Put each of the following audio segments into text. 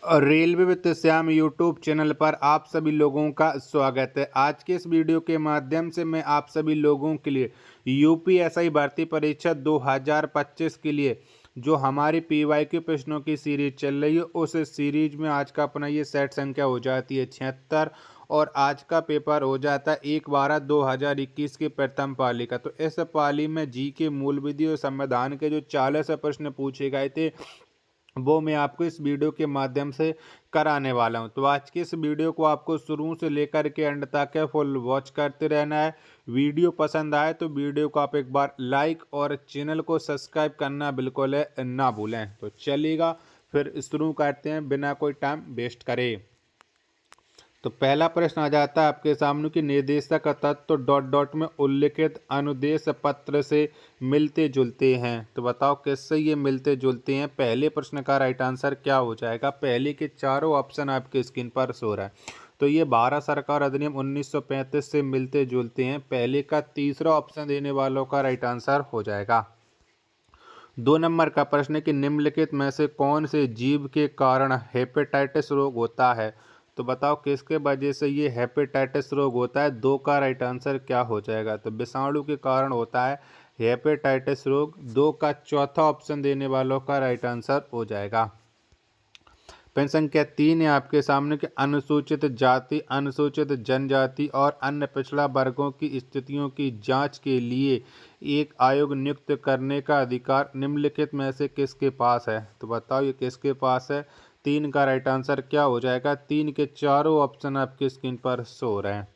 और railway with Shyam YouTube channel पर आप सभी लोगों का स्वागत है। आज के इस वीडियो के माध्यम से मैं आप सभी लोगों के लिए यूपीएसआई भर्ती परीक्षा 2025 के लिए जो हमारी पीवाईक्यू प्रश्नों की सीरीज चल रही है, उस सीरीज में आज का अपना ये सेट संख्या हो जाती है 76 और आज का पेपर हो जाता है 1/12/2021 की प्रथम पाली का। तो इस पाली में जी के मूल विधि और संविधान के जो 40 प्रश्न पूछे गए थे वो मैं आपको इस वीडियो के माध्यम से कराने वाला हूं। तो आज की इस वीडियो को आपको शुरू से लेकर के एंड तक फुल वॉच करते रहना है। वीडियो पसंद आए तो वीडियो को आप एक बार लाइक और चैनल को सब्सक्राइब करना बिल्कुल ना भूलें। तो चलिएगा फिर शुरू करते हैं बिना कोई टाइम वेस्ट करे। तो पहला प्रश्न आ जाता है आपके सामने कि निर्देशक तत्व तो डॉट डॉट में उल्लिखित अनुदेश पत्र से मिलते जुलते हैं। तो बताओ किससे ये मिलते जुलते हैं। पहले प्रश्न का राइट आंसर क्या हो जाएगा। पहले के चारों ऑप्शन आपके स्क्रीन पर शो रहा है। तो ये भारत सरकार अधिनियम 1935 से मिलते जुलते हैं। पहले का तीसरा ऑप्शन देने वालों का राइट आंसर हो जाएगा। 2 नंबर का प्रश्न है कि निम्नलिखित में से कौन से जीव के कारण हेपेटाइटिस रोग होता है। तो बताओ किसके वजह से ये हेपेटाइटिस रोग होता है। 2 का राइट आंसर क्या हो जाएगा। तो विषाणु के कारण होता है हेपेटाइटिस रोग। 2 का चौथा ऑप्शन देने वालों का राइट आंसर हो जाएगा। प्रश्न संख्या 3 है आपके सामने कि अनुसूचित जाति, अनुसूचित जनजाति और अन्य पिछड़ा वर्गों की स्थितियों की जांच के लिए एक आयोग नियुक्त करने का अधिकार निम्नलिखित में से किसके पास है। तो बताओ ये किसके पास है। 3 का राइट आंसर क्या हो जाएगा। 3 के चारों ऑप्शन आपके स्क्रीन पर शो हो रहे हैं।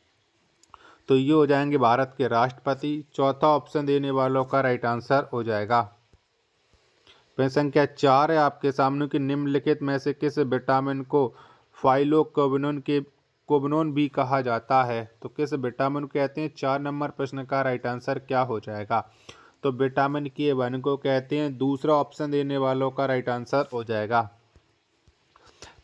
तो ये हो जाएंगे भारत के राष्ट्रपति। चौथा ऑप्शन देने वालों का राइट आंसर हो जाएगा। प्रश्न संख्या 4 है आपके सामने कि निम्नलिखित में से किस विटामिन को फाइलोक्विनोन भी कहा जाता है। तो किस विटामिन को कहते हैं। 4 नंबर प्रश्न का राइट आंसर क्या हो जाएगा। तो विटामिन के 1 को कहते हैं। दूसरा ऑप्शन देने वालों का राइट आंसर हो जाएगा।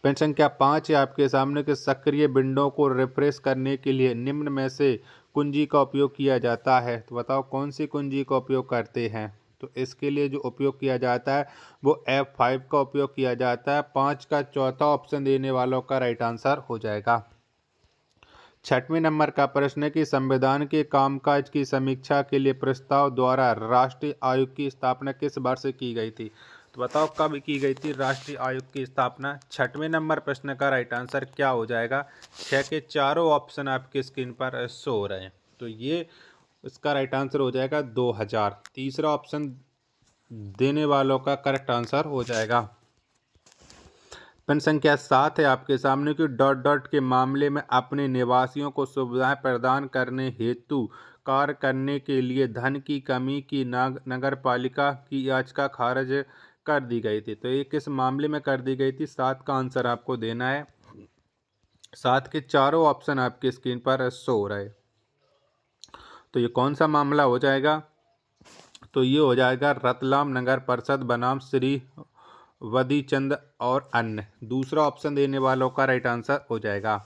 प्रश्न संख्या 5 है आपके सामने कि सक्रिय विंडो को रिफ्रेश करने के लिए निम्न में से कुंजी का उपयोग किया जाता है। तो बताओ कौन सी कुंजी का उपयोग करते हैं। तो इसके लिए जो उपयोग किया जाता है वो F5 का उपयोग किया जाता है। 5 का चौथा ऑप्शन देने वालों का राइट आंसर हो जाएगा। 6वें नंबर का प्रश्न है कि संविधान के कामकाज की समीक्षा के लिए प्रस्ताव द्वारा राष्ट्रीय आयोग की स्थापना किस वर्ष की गई थी। तो बताओ कब की गई थी राष्ट्रीय आयोग की स्थापना। 6वें नंबर प्रश्न का राइट आंसर क्या हो जाएगा। 6 के चारों ऑप्शन आपके स्क्रीन पर शो हो रहे हैं। तो ये इसका राइट आंसर हो जाएगा 2000। तीसरा ऑप्शन देने वालों का करेक्ट आंसर हो जाएगा। प्रश्न संख्या 7 है आपके सामने कि डॉट डॉट के मामले में अपने निवासियों को सुविधाएं प्रदान करने हेतु कार्य करने के लिए धन की कमी की नगर पालिका की याचिका खारिज कर दी गई थी। तो ये किस मामले में कर दी गई थी। 7 का आंसर आपको देना है। 7 के चारों ऑप्शन आपकी स्क्रीन पर शो हो रहे। तो ये कौन सा मामला हो जाएगा। तो ये हो जाएगा रतलाम नगर परिषद बनाम श्री वदीचंद और अन्य। दूसरा ऑप्शन देने वालों का राइट आंसर हो जाएगा।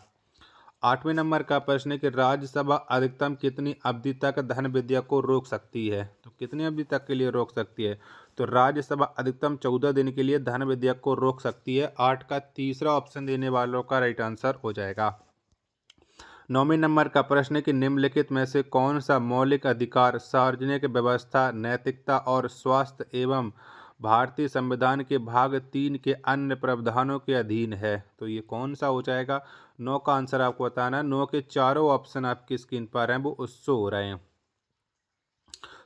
8वें नंबर का प्रश्न है कि राज्यसभा अधिकतम कितनी अवधि तक धन विधेयक को रोक सकती है। तो कितनी अवधि तक के लिए रोक सकती है। तो राज्यसभा अधिकतम 14 दिन के लिए धन विधेयक को रोक सकती है। 8 का तीसरा ऑप्शन देने वालों का राइट आंसर हो जाएगा। 9वें नंबर का प्रश्न है कि निम्नलिखित में से कौन सा मौलिक अधिकार सार्वजनिक व्यवस्था, नैतिकता और स्वास्थ्य एवं भारतीय संविधान के भाग 3 के अन्य प्रावधानों के अधीन है। तो ये कौन सा हो जाएगा। 9 का आंसर आपको बताना है। 9 के चारों ऑप्शन आपकी स्क्रीन पर हैं वो शो हो रहे हैं।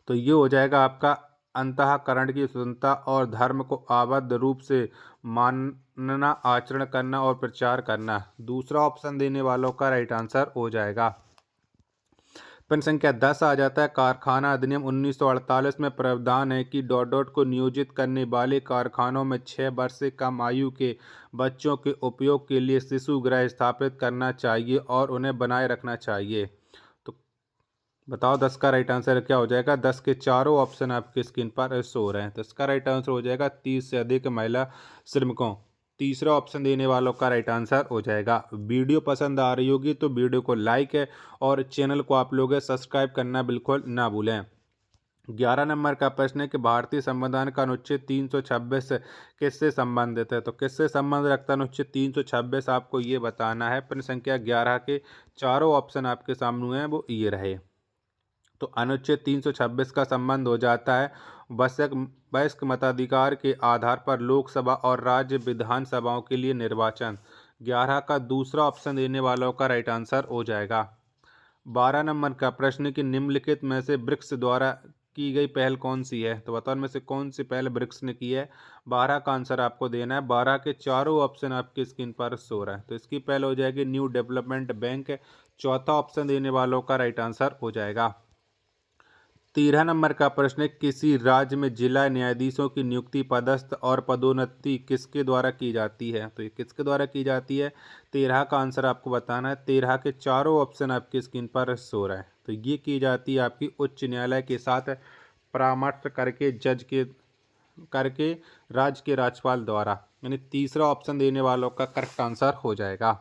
तो ये हो जाएगा आपका अंतःकरण की स्वतंत्रता और धर्म को आबद्ध रूप से मानना, आचरण करना और प्रचार करना। दूसरा ऑप्शन देने वालों का राइट आंसर हो जाएगा। प्रश्न संख्या 10 आ जाता है कारखाना अधिनियम 1948 में प्रावधान है कि डॉट डॉट को नियोजित करने वाले कारखानों में 6 वर्ष से कम आयु के बच्चों के उपयोग के लिए शिशु गृह स्थापित करना चाहिए और उन्हें बनाए रखना चाहिए। तो बताओ 10 का राइट आंसर क्या हो जाएगा। 10 के चारों ऑप्शन आपकी स्क्रीन पर शो हो रहे हैं। तो इसका राइट आंसर हो जाएगा 30 से अधिक महिला श्रमिकों। तीसरा ऑप्शन देने वालों का राइट आंसर हो जाएगा। वीडियो पसंद आ रही होगी तो वीडियो को लाइक है और चैनल को आप लोग सब्सक्राइब करना बिल्कुल ना भूलें। 11 नंबर का प्रश्न है कि भारतीय संविधान का अनुच्छेद 326 किससे संबंधित है। तो किससे संबंध रखता है अनुच्छेद 326, आपको ये बताना है। प्रश्न संख्या 11 के चारों ऑप्शन आपके सामने हैं, वो ये रहे। तो अनुच्छेद 326 का संबंध हो जाता है वयस्क मताधिकार के आधार पर लोकसभा और राज्य विधानसभाओं के लिए निर्वाचन। 11 का दूसरा ऑप्शन देने वालों का राइट आंसर हो जाएगा। 12 नंबर का प्रश्न कि निम्नलिखित में से ब्रिक्स द्वारा की गई पहल कौन सी है। तो बताओ इनमें से कौन सी पहल ब्रिक्स ने की है। 12 का आंसर आपको देना है। 12 के चारों ऑप्शन आपकी स्क्रीन पर शो रहा है। तो इसकी पहल हो जाएगी न्यू डेवलपमेंट बैंक। चौथा ऑप्शन देने वालों का राइट आंसर हो जाएगा। 13 नंबर का प्रश्न है किसी राज्य में जिला न्यायाधीशों की नियुक्ति पदस्थ और पदोन्नति किसके द्वारा की जाती है। तो ये किसके द्वारा की जाती है। 13 का आंसर आपको बताना है। 13 के चारों ऑप्शन आपकी स्क्रीन पर शो रहा है। तो ये की जाती है आपकी उच्च न्यायालय के साथ परामर्श करके करके राज्य के राज्यपाल द्वारा, यानी तीसरा ऑप्शन देने वालों का करेक्ट आंसर हो जाएगा।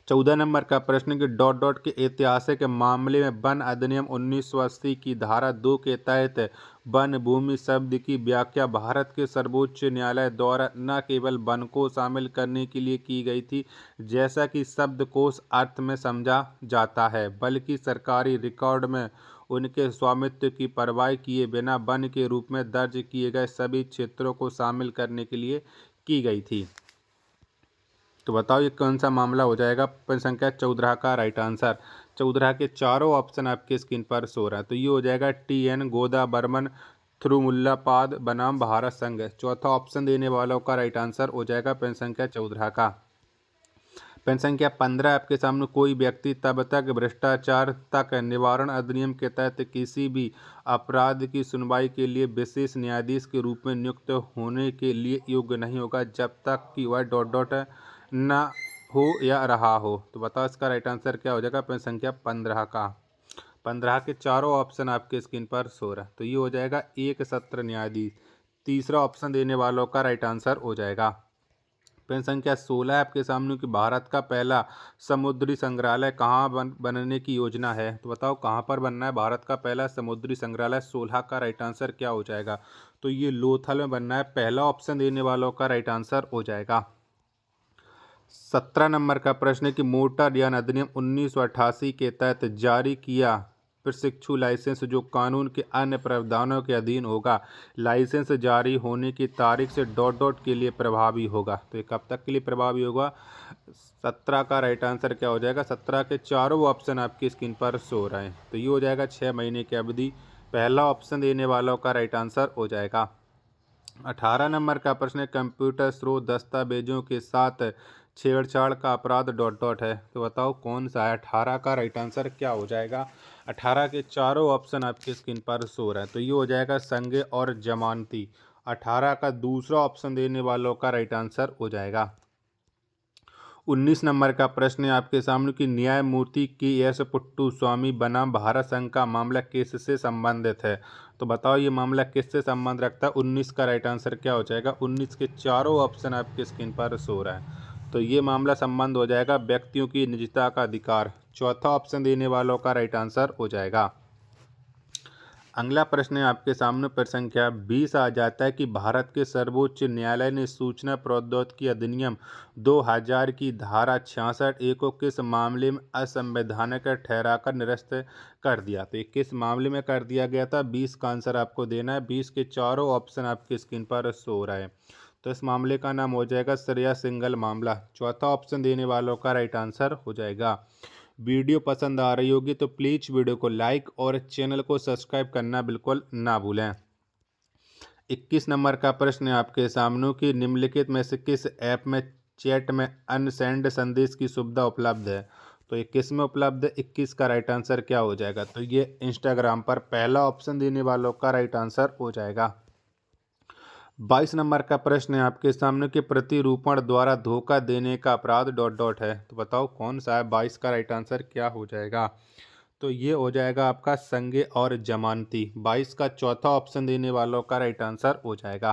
14 नंबर का प्रश्न कि डॉट डॉट के ऐतिहासिक मामले में वन अधिनियम 1980 की धारा 2 के तहत वन भूमि शब्द की व्याख्या भारत के सर्वोच्च न्यायालय द्वारा न केवल वन को शामिल करने के लिए की गई थी, जैसा कि शब्दकोश अर्थ में समझा जाता है, बल्कि सरकारी रिकॉर्ड में उनके स्वामित्व की परवाह किए बिना वन के रूप में दर्ज किए गए सभी क्षेत्रों को शामिल करने के लिए की गई थी। तो बताओ ये कौन सा मामला हो जाएगा। प्रश्न संख्या 14 का राइट आंसर। 14 के चारों ऑप्शन आपके स्क्रीन पर शो रहा है। तो ये हो जाएगा TN गोदा बर्मन थिरुमुल्लापाद बनाम भारत संघ। चौथा ऑप्शन देने वालों का राइट आंसर हो जाएगा प्रश्न संख्या 14 का। प्रश्न संख्या 15 आपके सामने कोई व्यक्ति तब तक भ्रष्टाचार तक निवारण अधिनियम के तहत किसी भी अपराध की सुनवाई के लिए विशेष न्यायाधीश के रूप में नियुक्त होने के लिए योग्य नहीं होगा जब तक कि वह डॉट डॉट न हो या रहा हो। तो बताओ इसका राइट आंसर क्या हो जाएगा। प्रश्न संख्या 15 का। 15 के चारों ऑप्शन आपके स्क्रीन पर शो रहा है। तो ये हो जाएगा एक सत्र न्यायाधीश। तीसरा ऑप्शन देने वालों का राइट आंसर हो जाएगा। प्रश्न संख्या 16 आपके सामने कि भारत का पहला समुद्री संग्रहालय कहाँ बनने की योजना है। तो बताओ कहाँ पर बनना है भारत का पहला समुद्री संग्रहालय। 16 का राइट आंसर क्या हो जाएगा। तो ये लोथल में बनना है। पहला ऑप्शन देने वालों का राइट आंसर हो जाएगा। 17 नंबर का प्रश्न है कि मोटर यान अधिनियम 1988 के तहत जारी किया प्रशिक्षु लाइसेंस जो कानून के अन्य प्रावधानों के अधीन होगा, लाइसेंस जारी होने की तारीख से डॉट डॉट के लिए प्रभावी होगा। तो ये कब तक के लिए प्रभावी होगा। 17 का राइट आंसर क्या हो जाएगा। 17 के चारों ऑप्शन आपकी स्क्रीन पर शो रहे हैं। तो ये हो जाएगा 6 महीने की अवधि। पहला ऑप्शन देने वालों का राइट आंसर हो जाएगा। 18 नंबर का प्रश्न है कंप्यूटर स्रोत दस्तावेजों के साथ छेड़छाड़ का अपराध डॉट डॉट है। तो बताओ कौन सा है। 18 का राइट आंसर क्या हो जाएगा। 18 के चारों ऑप्शन आपकी स्क्रीन पर शो रहा है। तो ये हो जाएगा संज्ञेय और जमानती। 18 का दूसरा ऑप्शन देने वालों का राइट आंसर हो जाएगा। 19 नंबर का प्रश्न है आपके सामने कि न्यायमूर्ति KS पुट्टुस्वामी बनाम भारत संघ का मामला किससे संबंधित है। तो बताओ ये मामला किससे संबंध रखता है। 19 का राइट आंसर क्या हो जाएगा। 19 के चारों ऑप्शन आपके स्क्रीन पर शो रहा है। तो ये मामला संबंध हो जाएगा व्यक्तियों की निजता का अधिकार। चौथा ऑप्शन देने वालों का राइट आंसर हो जाएगा। अगला प्रश्न है आपके सामने प्रश्न संख्या 20 आ जाता है कि भारत के सर्वोच्च न्यायालय ने सूचना प्रौद्योगिकी अधिनियम 2000 की धारा 66A को किस मामले में असंवैधानिक ठहराकर निरस्त कर दिया। तो ये किस मामले में कर दिया गया था। 20 का आंसर आपको देना है। 20 के चारों ऑप्शन आपकी स्क्रीन पर शो रहा है। तो इस मामले का नाम हो जाएगा श्रेया सिंघल मामला। चौथा ऑप्शन देने वालों का राइट आंसर हो जाएगा। वीडियो पसंद आ रही होगी तो प्लीज़ वीडियो को लाइक और चैनल को सब्सक्राइब करना बिल्कुल ना भूलें। 21 नंबर का प्रश्न है आपके सामने कि निम्नलिखित में से किस ऐप में चैट में अनसेंड संदेश की सुविधा उपलब्ध है। तो ये किस में उपलब्ध है। 21 का राइट आंसर क्या हो जाएगा। तो ये इंस्टाग्राम पर। पहला ऑप्शन देने वालों का राइट आंसर हो जाएगा। 22 नंबर का प्रश्न है आपके सामने कि प्रतिरूपण द्वारा धोखा देने का अपराध डॉट डॉट है। तो बताओ कौन सा है। 22 का राइट आंसर क्या हो जाएगा। तो ये हो जाएगा आपका संज्ञेय और जमानती। 22 का चौथा ऑप्शन देने वालों का राइट आंसर हो जाएगा।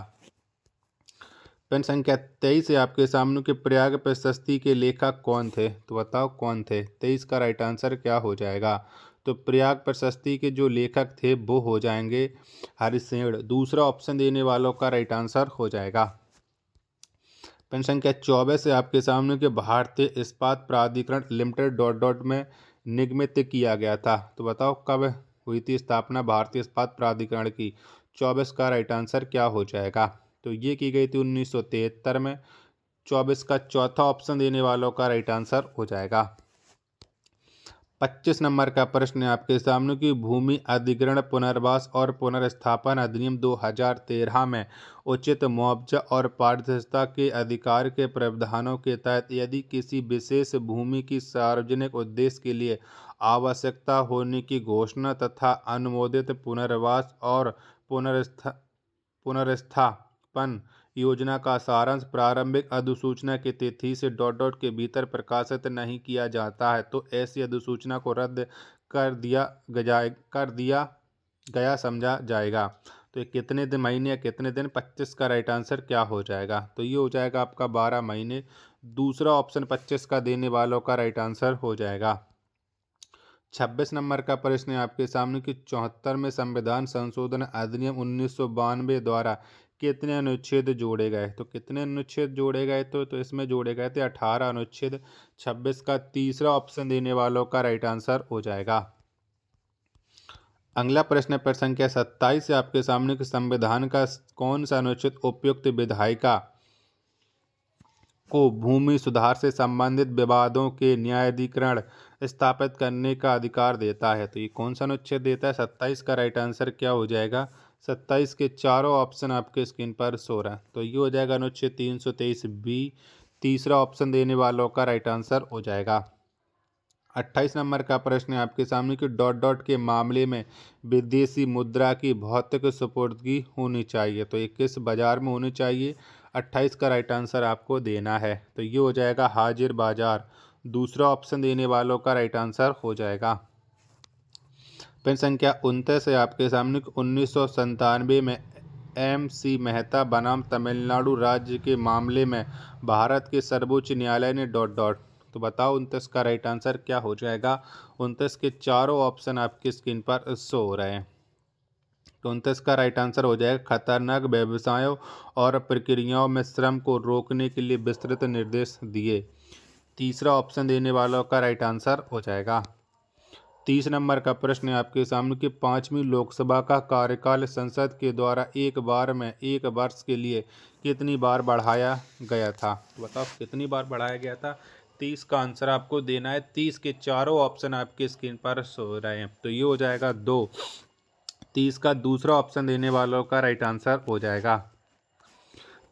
प्रश्न संख्या 23 है आपके सामने कि प्रयाग प्रशस्ति के लेखक कौन थे। तो बताओ कौन थे। 23 का राइट आंसर क्या हो जाएगा। तो प्रयाग प्रशस्ति के जो लेखक थे वो हो जाएंगे हरिसेन। दूसरा ऑप्शन देने वालों का राइट आंसर हो जाएगा। प्रश्न संख्या 24 है आपके सामने कि भारतीय इस्पात प्राधिकरण लिमिटेड डॉट डॉट में निगमित किया गया था। तो बताओ कब हुई थी स्थापना भारतीय इस्पात प्राधिकरण की। 24 का राइट आंसर क्या हो जाएगा। तो ये की गई थी 1973 में। 24 का चौथा ऑप्शन देने वालों का राइट आंसर हो जाएगा। 25 नंबर का प्रश्न है आपके सामने कि भूमि अधिग्रहण पुनर्वास और पुनर्स्थापन अधिनियम 2013 में उचित मुआवजा और पारदर्शिता के अधिकार के प्रावधानों के तहत यदि किसी विशेष भूमि की सार्वजनिक उद्देश्य के लिए आवश्यकता होने की घोषणा तथा अनुमोदित पुनर्वास और पुनर्स्थापन योजना का सारांश प्रारंभिक अधिसूचना की तिथि से डॉट डॉट के भीतर प्रकाशित नहीं किया जाता है तो ऐसी अधिसूचना को रद्द कर दिया गया समझा जाएगा। तो ये कितने दिन महीने या कितने दिन। 25 का राइट आंसर क्या हो जाएगा। तो ये हो जाएगा आपका 12 महीने। दूसरा ऑप्शन 25 का देने वालों का राइट आंसर हो जाएगा। 26 नंबर का प्रश्न है आपके सामने कि 74 में संविधान संशोधन अधिनियम 1992 द्वारा कितने अनुच्छेद जोड़े गए। तो कितने अनुच्छेद जोड़े गए तो इसमें जोड़े गए थे 18 अनुच्छेद। 26 का तीसरा ऑप्शन देने वालों का राइट आंसर हो जाएगा। अगला प्रश्न पर संख्या 27 है आपके सामने कि संविधान का कौन सा अनुच्छेद उपयुक्त विधायिका को भूमि सुधार से संबंधित विवादों के न्यायाधिकरण स्थापित करने का अधिकार देता है। तो ये कौन सा अनुच्छेद देता है। 27 का राइट आंसर क्या हो जाएगा। 27 के चारों ऑप्शन आपके स्क्रीन पर शो रहा है। तो ये हो जाएगा अनुच्छेद 323 बी। तीसरा ऑप्शन देने वालों का राइट आंसर हो जाएगा। 28 नंबर का प्रश्न है आपके सामने कि डॉट डॉट के मामले में विदेशी मुद्रा की भौतिक सुपुर्दगी होनी चाहिए। तो ये किस बाजार में होनी चाहिए। 28 का राइट आंसर आपको देना है। तो ये हो जाएगा हाजिर बाजार। दूसरा ऑप्शन देने वालों का राइट आंसर हो जाएगा। प्रश्न संख्या 29 है आपके सामने 1997 में MC मेहता बनाम तमिलनाडु राज्य के मामले में भारत के सर्वोच्च न्यायालय ने डॉट डॉट। तो बताओ 29 का राइट आंसर क्या हो जाएगा। 29 के चारों ऑप्शन आपकी स्क्रीन पर शो हो रहे हैं। तो 29 का राइट आंसर हो जाएगा खतरनाक व्यवसायों और प्रक्रियाओं में श्रम को रोकने के लिए विस्तृत निर्देश दिए। तीसरा ऑप्शन देने वालों का राइट आंसर हो जाएगा। 30 नंबर का प्रश्न है आपके सामने कि 5वीं लोकसभा का कार्यकाल संसद के द्वारा एक बार में एक वर्ष के लिए कितनी बार बढ़ाया गया था। तो बताओ कितनी बार बढ़ाया गया था। 30 का आंसर आपको देना है। 30 के चारों ऑप्शन आपके स्क्रीन पर शो रहे हैं। तो ये हो जाएगा 2। 30 का दूसरा ऑप्शन देने वालों का राइट आंसर हो जाएगा।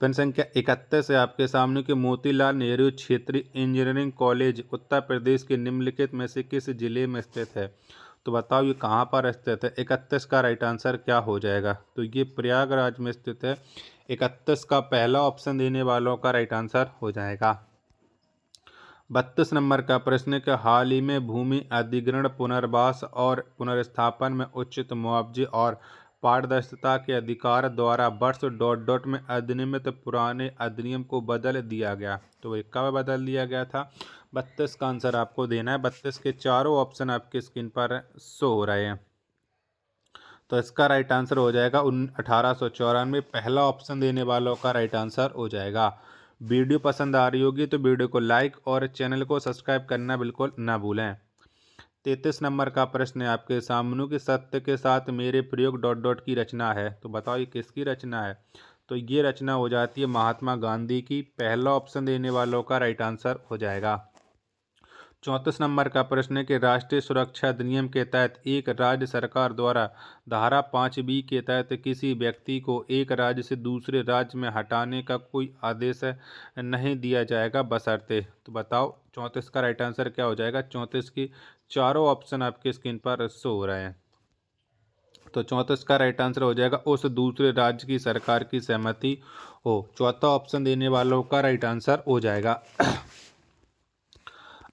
प्रश्न संख्या 31 है आपके सामने कि मोतीलाल नेहरू क्षेत्रीय इंजीनियरिंग कॉलेज उत्तर प्रदेश के निम्नलिखित में से किस जिले में स्थित है। तो बताओ ये कहाँ पर स्थित है। 31 का राइट आंसर क्या हो जाएगा। तो ये प्रयागराज में स्थित है। 31 का पहला ऑप्शन देने वालों का राइट आंसर हो जाएगा। 32 नंबर का प्रश्न है कि हाल ही में भूमि अधिग्रहण पुनर्वास और पुनर्स्थापन में उचित मुआवजे और पारदर्शिता के अधिकार द्वारा वर्ष डॉट डॉट में अधिनियमित पुराने अधिनियम को बदल दिया गया। तो ये कब बदल दिया गया था। 32 का आंसर आपको देना है। 32 के चारों ऑप्शन आपकी स्क्रीन पर शो हो रहे हैं। तो इसका राइट आंसर हो जाएगा 1894। पहला ऑप्शन देने वालों का राइट आंसर हो जाएगा। वीडियो पसंद आ रही होगी तो वीडियो को लाइक और चैनल को सब्सक्राइब करना बिल्कुल ना भूलें। 33 नंबर का प्रश्न है आपके सामने कि सत्य के साथ मेरे प्रयोग डॉट डॉट की रचना है। तो बताओ ये किसकी रचना है। तो ये रचना हो जाती है महात्मा गांधी की। पहला ऑप्शन देने वालों का राइट आंसर हो जाएगा। 34 नंबर का प्रश्न है कि राष्ट्रीय सुरक्षा अधिनियम के तहत एक राज्य सरकार द्वारा धारा 5B के तहत किसी व्यक्ति को एक राज्य से दूसरे राज्य में हटाने का कोई आदेश नहीं दिया जाएगा बशर्ते। तो बताओ 34 का राइट आंसर क्या हो जाएगा। 34 की चारों ऑप्शन आपके स्क्रीन पर शो हो रहे हैं। तो 34 का राइट आंसर हो जाएगा उस दूसरे राज्य की सरकार की सहमति हो। चौथा ऑप्शन देने वालों का राइट आंसर हो जाएगा।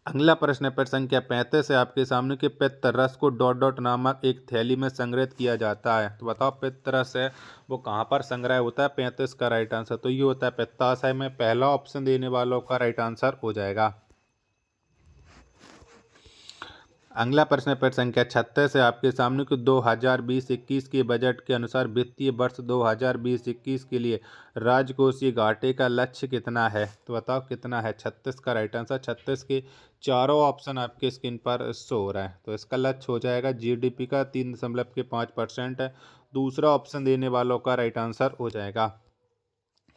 अगला प्रश्न पर संख्या 35 है आपके सामने कि पित्त रस को डॉट डॉट नामक एक थैली में संग्रहित किया जाता है। तो बताओ पित्त रस है वो कहाँ पर संग्रह होता है। 35 का राइट आंसर तो ये होता है पित्ताशय में। पहला ऑप्शन देने वालों का राइट आंसर हो जाएगा। अगला प्रश्न प्रश्न संख्या 36 है आपके सामने कि 2020-21 के बजट के अनुसार वित्तीय वर्ष 2020-21 के लिए राजकोषीय घाटे का लक्ष्य कितना है। तो बताओ कितना है। 36 का राइट आंसर, 36 के चारों ऑप्शन आपके स्क्रीन पर शो हो रहा है। तो इसका लक्ष्य हो जाएगा जीडीपी का 3.5% है। दूसरा ऑप्शन देने वालों का राइट आंसर हो जाएगा।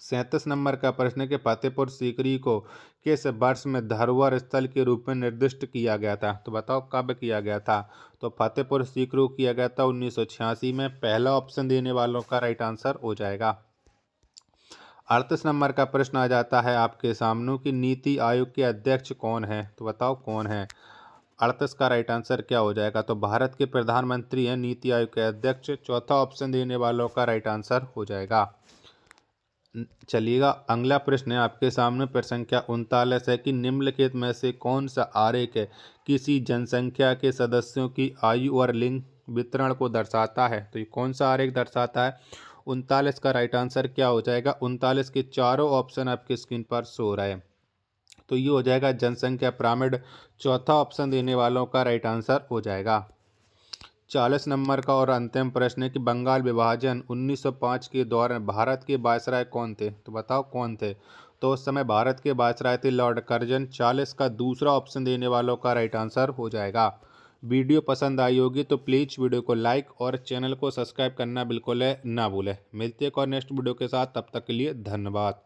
37 नंबर का प्रश्न है कि फतेहपुर सीकरी को किस वर्ष में धरोहर स्थल के रूप में निर्दिष्ट किया गया था। तो बताओ कब किया गया था। तो फतेहपुर सीकरी किया गया था 1986 में। पहला ऑप्शन देने वालों का राइट आंसर हो जाएगा। 38 नंबर का प्रश्न आ जाता है आपके सामने कि नीति आयोग के अध्यक्ष कौन है। तो बताओ कौन है। 38 का राइट आंसर क्या हो जाएगा। तो भारत के प्रधानमंत्री हैं नीति आयोग के अध्यक्ष। चौथा ऑप्शन देने वालों का राइट आंसर हो जाएगा। चलिएगा अगला प्रश्न है आपके सामने प्रश्न संख्या 39 है कि निम्नलिखित में से कौन सा आरेख है किसी जनसंख्या के सदस्यों की आयु और लिंग वितरण को दर्शाता है। तो ये कौन सा आरेख दर्शाता है। 39 का राइट आंसर क्या हो जाएगा। 39 के चारों ऑप्शन आपके स्क्रीन पर शो हो रहा है। तो ये हो जाएगा जनसंख्या पिरामिड। चौथा ऑप्शन देने वालों का राइट आंसर हो जाएगा। 40 नंबर का और अंतिम प्रश्न है कि बंगाल विभाजन 1905 के दौरान भारत के वायसराय कौन थे। तो बताओ कौन थे। तो उस समय भारत के वायसराय थे लॉर्ड कर्जन। 40 का दूसरा ऑप्शन देने वालों का राइट आंसर हो जाएगा। वीडियो पसंद आई होगी तो प्लीज़ वीडियो को लाइक और चैनल को सब्सक्राइब करना बिल्कुल ना भूलें। मिलते हैं एक और नेक्स्ट वीडियो के साथ, तब तक के लिए धन्यवाद।